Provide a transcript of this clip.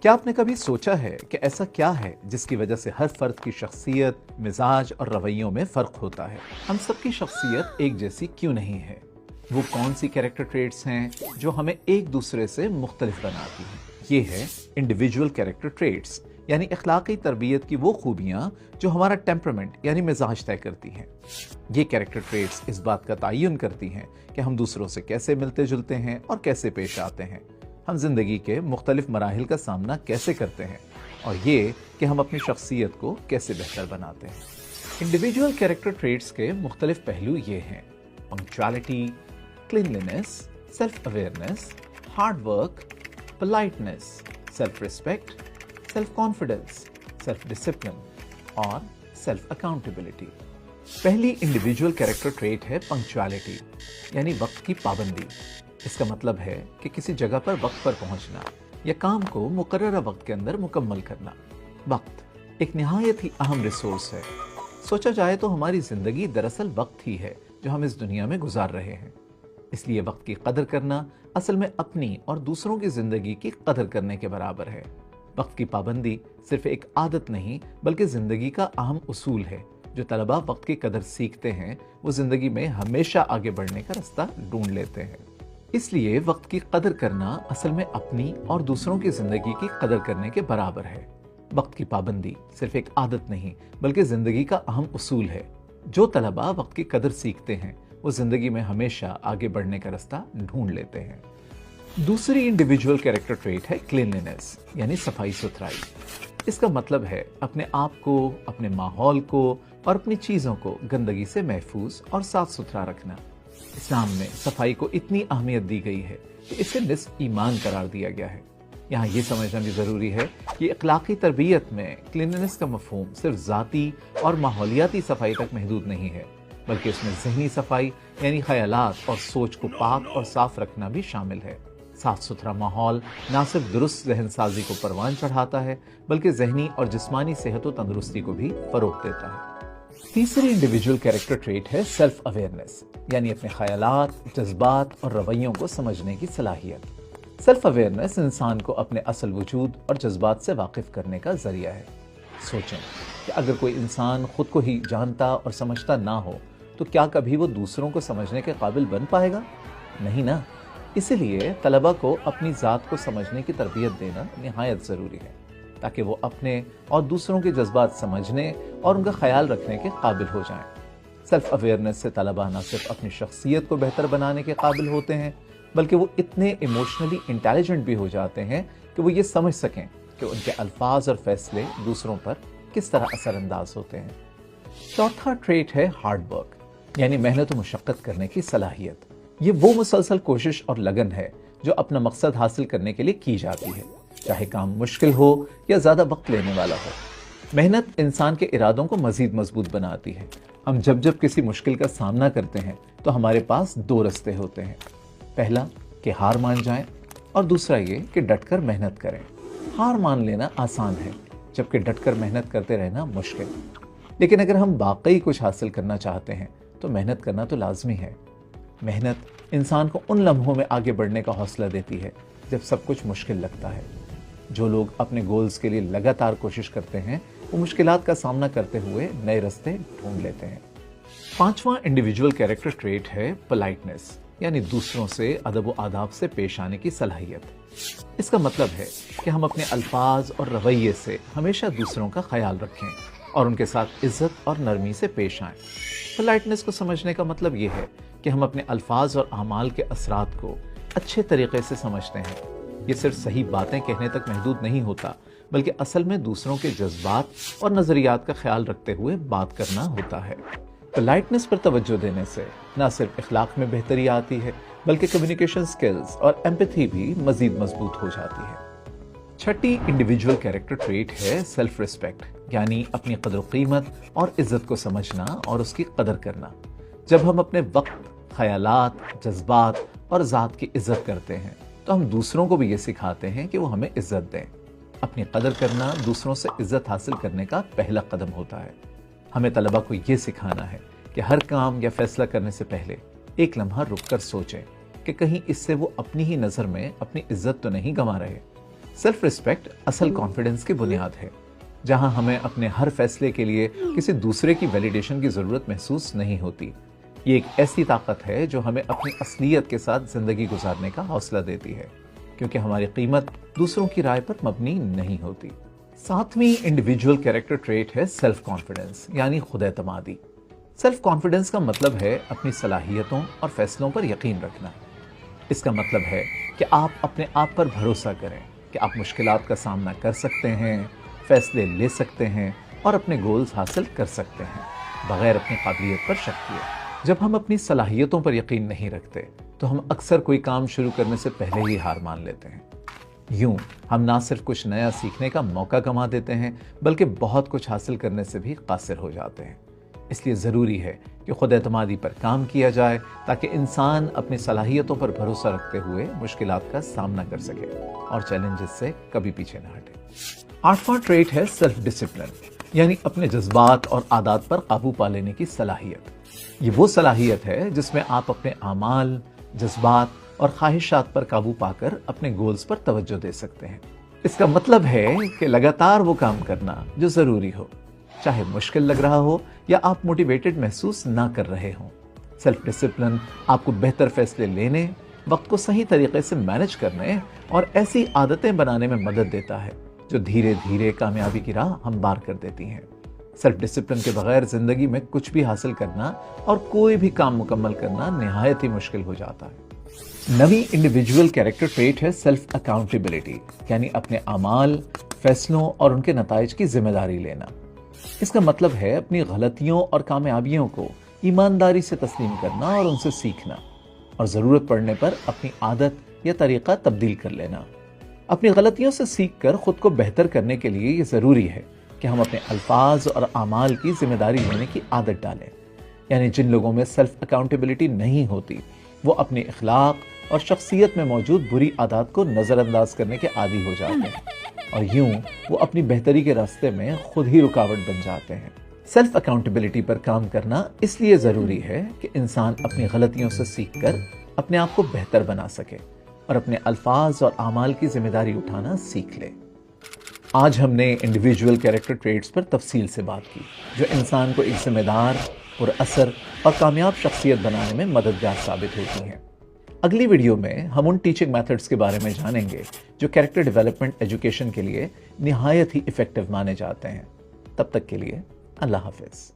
क्या आपने कभी सोचा है कि ऐसा क्या है जिसकी वजह से हर फर्द की शख्सियत, मिजाज और रवैयों में फ़र्क होता है? हम सबकी शख्सियत एक जैसी क्यों नहीं है? वो कौन सी कैरेक्टर ट्रेट्स हैं जो हमें एक दूसरे से मुख्तलिफ बनाती हैं? ये है इंडिविजुअल कैरेक्टर ट्रेट्स, यानी अखलाकी तरबियत की वो खूबियाँ जो हमारा टेम्परामेंट यानी मिजाज तय करती हैं। ये कैरेक्टर ट्रेट्स इस बात का तयन करती हैं कि हम दूसरों से कैसे मिलते जुलते हैं और कैसे पेश आते हैं, हम जिंदगी के मुख्तलिफ मराहिल का सामना कैसे करते हैं, और ये कि हम अपनी शख्सियत को कैसे बेहतर बनाते हैं। इंडिविजुअल कैरेक्टर ट्रेट्स के मुख्तलिफ पहलू ये हैं: punctuality, cleanliness, self awareness, hard work, politeness, self respect, self confidence, self discipline और सेल्फ अकाउंटेबिलिटी। पहली इंडिविजुअल कैरेक्टर ट्रेट है पंक्चुअलिटी, यानी वक्त की पाबंदी। इसका मतलब है कि किसी जगह पर वक्त पर पहुंचना या काम को मुकर्ररा वक्त के अंदर मुकम्मल करना। वक्त एक निहायत ही अहम रिसोर्स है। सोचा जाए तो हमारी जिंदगी दरअसल वक्त ही है जो हम इस दुनिया में गुजार रहे हैं। इसलिए वक्त की कदर करना असल में अपनी और दूसरों की जिंदगी की कदर करने के बराबर है। वक्त की पाबंदी सिर्फ एक आदत नहीं बल्कि जिंदगी का अहम उसूल है। जो तलबा वक्त की कदर सीखते हैं वो जिंदगी में हमेशा आगे बढ़ने का रास्ता ढूंढ लेते हैं। इसलिए वक्त की कदर करना असल में अपनी और दूसरों की जिंदगी की कदर करने के बराबर है। वक्त की पाबंदी सिर्फ एक आदत नहीं बल्कि जिंदगी का अहम उसूल है। जो तलबा वक्त की कदर सीखते हैं वो जिंदगी में हमेशा आगे बढ़ने का रास्ता ढूंढ लेते हैं। दूसरी इंडिविजुअल कैरेक्टर ट्रेट है क्लीनलीनेस, यानी सफाई सुथराई। इसका मतलब है अपने आप को, अपने माहौल को और अपनी चीजों को गंदगी से महफूज और साफ सुथरा रखना। इस्लाम में सफाई को इतनी अहमियत दी गई है कि इसे निस्फ ईमान करार दिया गया है। यहाँ ये समझना भी जरूरी है कि अखलाकी तरबियत में क्लीनलीनेस का मफहूम सिर्फ ज़ाती और माहौलियाती सफाई तक महदूद नहीं है, बल्कि उसमें जहनी सफाई यानी ख्यालात और सोच को पाक और साफ रखना भी शामिल है। साफ सुथरा माहौल न सिर्फ दुरुस्त जहन साजी को परवान चढ़ाता है बल्कि जहनी और जिस्मानी सेहत और तंदुरुस्ती को भी फरोग देता है। तीसरी इंडिविजुअल कैरेक्टर ट्रेट है सेल्फ अवेयरनेस, यानी अपने ख्यालात, जज्बात और रवैयों को समझने की सलाहियत। सेल्फ अवेयरनेस इंसान को अपने असल वजूद और जज्बात से वाकिफ करने का जरिया है। सोचें कि अगर कोई इंसान खुद को ही जानता और समझता ना हो तो क्या कभी वो दूसरों को समझने के काबिल बन पाएगा? नहीं ना। इसीलिए तलबा को अपनी ज़ात को समझने की तरबियत देना निहायत ज़रूरी है ताकि वो अपने और दूसरों के जज्बात समझने और उनका ख्याल रखने के काबिल हो जाएं। सेल्फ अवेयरनेस से तलबा न सिर्फ अपनी शख्सियत को बेहतर बनाने के काबिल होते हैं बल्कि वो इतने इमोशनली इंटेलिजेंट भी हो जाते हैं कि वो ये समझ सकें कि उनके अल्फाज और फैसले दूसरों पर किस तरह असरअंदाज होते हैं। चौथा ट्रेट है हार्ड वर्क, यानी मेहनत और मुशक्क़त करने की सलाहियत। ये वो मुसलसल कोशिश और लगन है जो अपना मकसद हासिल करने के लिए की जाती है, चाहे काम मुश्किल हो या ज़्यादा वक्त लेने वाला हो। मेहनत इंसान के इरादों को मज़ीद मजबूत बनाती है। हम जब जब किसी मुश्किल का सामना करते हैं तो हमारे पास दो रास्ते होते हैं। पहला कि हार मान जाएं और दूसरा ये कि डटकर मेहनत करें। हार मान लेना आसान है जबकि डटकर मेहनत करते रहना मुश्किल। लेकिन अगर हम वाकई कुछ हासिल करना चाहते हैं तो मेहनत करना तो लाजमी है। मेहनत इंसान को उन लम्हों में आगे बढ़ने का हौसला देती है जब सब कुछ मुश्किल लगता है। जो लोग अपने गोल्स के लिए लगातार कोशिश करते हैं वो मुश्किलात का सामना करते हुए नए रास्ते ढूंढ लेते हैं। पांचवा इंडिविजुअल कैरेक्टर ट्रेट है पोलाइटनेस, यानी दूसरों से अदब व आदाब से पेश आने की सलाहियत। इसका मतलब है कि हम अपने अल्फाज और रवैये से हमेशा दूसरों का ख्याल रखें और उनके साथ इज्जत और नरमी से पेश आएं। पोलाइटनेस को समझने का मतलब ये है कि हम अपने अल्फाज और अमाल के असरात को अच्छे तरीके से समझते हैं। ये सिर्फ सही बातें कहने तक महदूद नहीं होता बल्कि असल में दूसरों के जज्बात और नज़रियात का ख्याल रखते हुए बात करना होता है। पोलाइटनेस पर तवज्जो देने से न सिर्फ इखलाक में बेहतरी आती है बल्कि कम्युनिकेशन स्किल्स और एम्पैथी भी मजीद मजबूत हो जाती है। छठी इंडिविजुअल कैरेक्टर ट्रेट है सेल्फ रिस्पेक्ट, यानी अपनी कदर कीमत और इज्जत को समझना और उसकी कदर करना। जब हम अपने वक्त, ख्यालात, जज्बात और ज़ात की इज्जत करते हैं तो हम दूसरों को भी ये सिखाते हैं कि वो हमें इज्जत दें। अपनी कदर करना दूसरों से इज्जत हासिल करने का पहला कदम होता है। हमें तलबा को ये सिखाना है कि हर काम या फैसला करने से पहले एक लम्हा रुक कर सोचें कि कहीं इससे वो अपनी ही नज़र में अपनी इज्जत तो नहीं गंवा रहे। सेल्फ रिस्पेक्ट असल कॉन्फिडेंस की बुनियाद है, जहां हमें अपने हर फैसले के लिए किसी दूसरे की वैलिडेशन की जरूरत महसूस नहीं होती। ये एक ऐसी ताकत है जो हमें अपनी असलियत के साथ जिंदगी गुजारने का हौसला देती है, क्योंकि हमारी कीमत दूसरों की राय पर मबनी नहीं होती। सातवीं इंडिविजुअल कैरेक्टर ट्रेट है सेल्फ कॉन्फिडेंस, यानी खुद एतमादी। सेल्फ कॉन्फिडेंस का मतलब है अपनी सलाहियतों और फैसलों पर यकीन रखना। इसका मतलब है कि आप अपने आप पर भरोसा करें कि आप मुश्किलात का सामना कर सकते हैं, फैसले ले सकते हैं और अपने गोल्स हासिल कर सकते हैं बगैर अपनी काबिलियत पर शक किए। जब हम अपनी सलाहियतों पर यकीन नहीं रखते तो हम अक्सर कोई काम शुरू करने से पहले ही हार मान लेते हैं। यूं हम ना सिर्फ कुछ नया सीखने का मौका गंवा देते हैं, बल्कि बहुत कुछ हासिल करने से भी कासिर हो जाते हैं। इसलिए ज़रूरी है कि खुद एतमादी पर काम किया जाए, ताकि इंसान अपनी सलाहियतों पर भरोसा रखते हुए मुश्किलात का सामना कर सके और चैलेंजेस से कभी पीछे न हटे। आठवां ट्रेट है सेल्फ डिसिप्लिन, यानी अपने जज्बात और आदत पर काबू पा लेने की सलाहियत। ये वो सलाहियत है जिसमें आप अपने आमाल, जज्बात और ख्वाहिशात पर काबू पाकर अपने गोल्स पर तवज्जो दे सकते हैं। इसका मतलब है कि लगातार वो काम करना जो ज़रूरी हो, चाहे मुश्किल लग रहा हो या आप मोटिवेटेड महसूस ना कर रहे हों। सेल्फ डिसिप्लिन आपको बेहतर फैसले लेने, वक्त को सही तरीके से मैनेज करने और ऐसी आदतें बनाने में मदद देता है जो धीरे धीरे कामयाबी की राह हमवार कर देती हैं। सेल्फ डिसिप्लिन के बगैर जिंदगी में कुछ भी हासिल करना और कोई भी काम मुकम्मल करना निहायत ही मुश्किल हो जाता है। नवी इंडिविजुअल कैरेक्टर ट्रेट है सेल्फ अकाउंटेबिलिटी, यानी अपने अमाल, फैसलों और उनके नताइज की जिम्मेदारी लेना। इसका मतलब है अपनी गलतियों और कामयाबियों को ईमानदारी से तस्लीम करना और उनसे सीखना, और ज़रूरत पड़ने पर अपनी आदत या तरीक़ा तब्दील कर लेना। अपनी गलतियों से सीख कर खुद को बेहतर करने के लिए ये ज़रूरी है कि हम अपने अल्फाज और आमाल की जिम्मेदारी लेने की आदत डालें। यानी जिन लोगों में सेल्फ अकाउंटेबिलिटी नहीं होती, वो अपने इखलाक और शख्सियत में मौजूद बुरी आदत को नज़रअंदाज करने के आदी हो जाते हैं, और यूं वो अपनी बेहतरी के रास्ते में खुद ही रुकावट बन जाते हैं। सेल्फ अकाउंटेबिलिटी पर काम करना इसलिए ज़रूरी है कि इंसान अपनी गलतियों से सीख कर अपने आप को बेहतर बना सके और अपने अल्फाज और आमाल की जिम्मेदारी उठाना सीख ले। आज हमने इंडिविजुअल कैरेक्टर ट्रेट्स पर तफसील से बात की, जो इंसान को एक जिम्मेदार, पुरअसर और कामयाब शख्सियत बनाने में मददगार साबित होती हैं। अगली वीडियो में हम उन टीचिंग मेथड्स के बारे में जानेंगे जो कैरेक्टर डेवलपमेंट एजुकेशन के लिए निहायत ही इफेक्टिव माने जाते हैं। तब तक के लिए अल्लाह हाफिज।